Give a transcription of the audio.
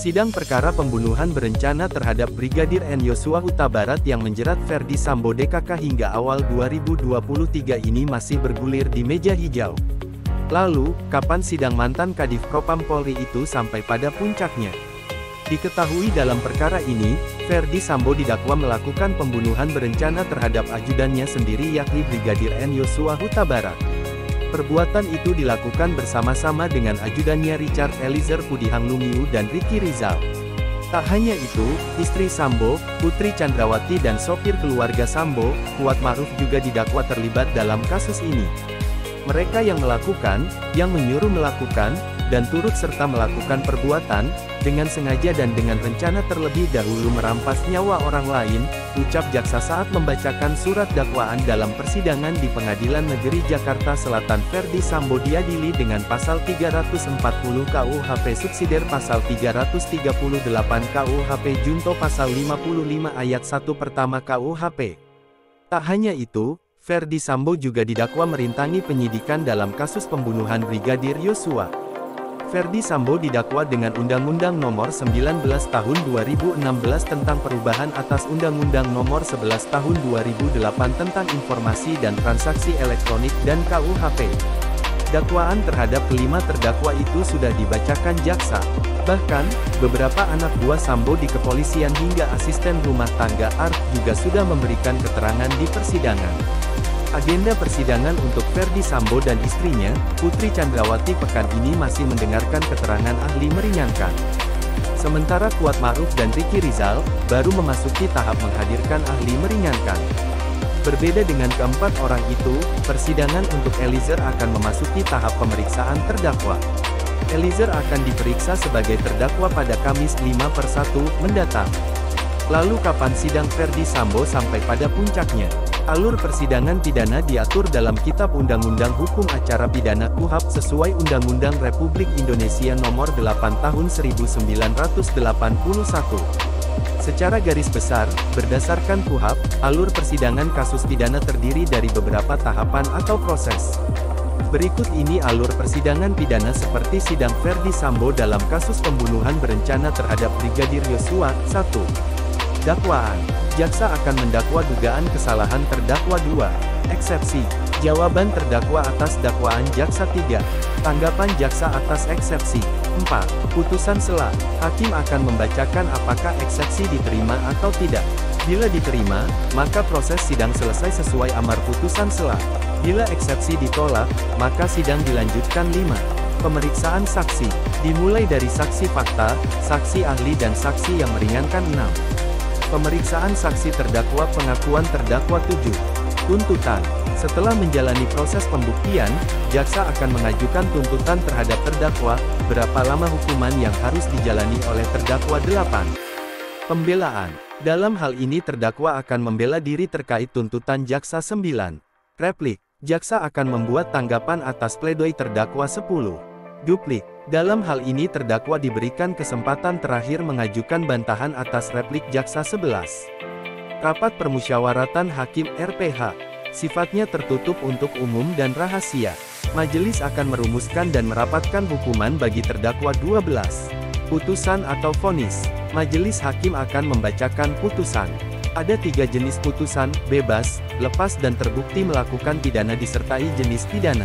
Sidang perkara pembunuhan berencana terhadap Brigadir N. Yosua Huta Barat yang menjerat Ferdi Sambo DKK hingga awal 2023 ini masih bergulir di meja hijau. Lalu, kapan sidang mantan Kadif Propam Polri itu sampai pada puncaknya? Diketahui dalam perkara ini, Ferdi Sambo didakwa melakukan pembunuhan berencana terhadap ajudannya sendiri yakni Brigadir N. Yosua Huta Barat. Perbuatan itu dilakukan bersama-sama dengan ajudannya Richard Eliezer Pudihang Lumiu dan Ricky Rizal. Tak hanya itu, istri Sambo, Putri Chandrawati dan sopir keluarga Sambo, Kuat Ma'ruf juga didakwa terlibat dalam kasus ini. Mereka yang melakukan, yang menyuruh melakukan, dan turut serta melakukan perbuatan, dengan sengaja dan dengan rencana terlebih dahulu merampas nyawa orang lain, ucap jaksa saat membacakan surat dakwaan dalam persidangan di Pengadilan Negeri Jakarta Selatan. Ferdi Sambo diadili dengan pasal 340 KUHP subsidiar pasal 338 KUHP junto pasal 55 ayat 1 pertama KUHP. Tak hanya itu, Ferdi Sambo juga didakwa merintangi penyidikan dalam kasus pembunuhan Brigadir Yosua. Ferdi Sambo didakwa dengan Undang-Undang Nomor 19 Tahun 2016 tentang perubahan atas Undang-Undang Nomor 11 Tahun 2008 tentang Informasi dan Transaksi Elektronik dan KUHP. Dakwaan terhadap kelima terdakwa itu sudah dibacakan jaksa. Bahkan, beberapa anak buah Sambo di kepolisian hingga asisten rumah tangga ART juga sudah memberikan keterangan di persidangan. Agenda persidangan untuk Ferdi Sambo dan istrinya, Putri Chandrawati pekan ini masih mendengarkan keterangan ahli meringankan. Sementara Kuat Ma'ruf dan Ricky Rizal, baru memasuki tahap menghadirkan ahli meringankan. Berbeda dengan keempat orang itu, persidangan untuk Eliezer akan memasuki tahap pemeriksaan terdakwa. Eliezer akan diperiksa sebagai terdakwa pada Kamis 5/1 mendatang. Lalu kapan sidang Ferdi Sambo sampai pada puncaknya? Alur persidangan pidana diatur dalam Kitab Undang-Undang Hukum Acara Pidana KUHP sesuai Undang-Undang Republik Indonesia Nomor 8 Tahun 1981. Secara garis besar, berdasarkan KUHP, alur persidangan kasus pidana terdiri dari beberapa tahapan atau proses. Berikut ini alur persidangan pidana seperti sidang Ferdi Sambo dalam kasus pembunuhan berencana terhadap Brigadir Yosua. 1. Dakwaan. Jaksa akan mendakwa dugaan kesalahan terdakwa 2. Eksepsi. Jawaban terdakwa atas dakwaan jaksa 3. Tanggapan jaksa atas eksepsi. 4. Putusan sela. Hakim akan membacakan apakah eksepsi diterima atau tidak. Bila diterima, maka proses sidang selesai sesuai amar putusan sela. Bila eksepsi ditolak, maka sidang dilanjutkan. 5. Pemeriksaan saksi. Dimulai dari saksi fakta, saksi ahli dan saksi yang meringankan. 6. Pemeriksaan saksi terdakwa pengakuan terdakwa. 7. Tuntutan. Setelah menjalani proses pembuktian, jaksa akan mengajukan tuntutan terhadap terdakwa, berapa lama hukuman yang harus dijalani oleh terdakwa. 8. Pembelaan. Dalam hal ini terdakwa akan membela diri terkait tuntutan jaksa. 9. Replik. Jaksa akan membuat tanggapan atas pledoi terdakwa. 10. Duplik. Dalam hal ini terdakwa diberikan kesempatan terakhir mengajukan bantahan atas replik jaksa. 11. Rapat permusyawaratan hakim RPH. Sifatnya tertutup untuk umum dan rahasia. Majelis akan merumuskan dan merapatkan hukuman bagi terdakwa. 12. Putusan atau vonis. Majelis hakim akan membacakan putusan. Ada 3 jenis putusan: bebas, lepas dan terbukti melakukan pidana disertai jenis pidana.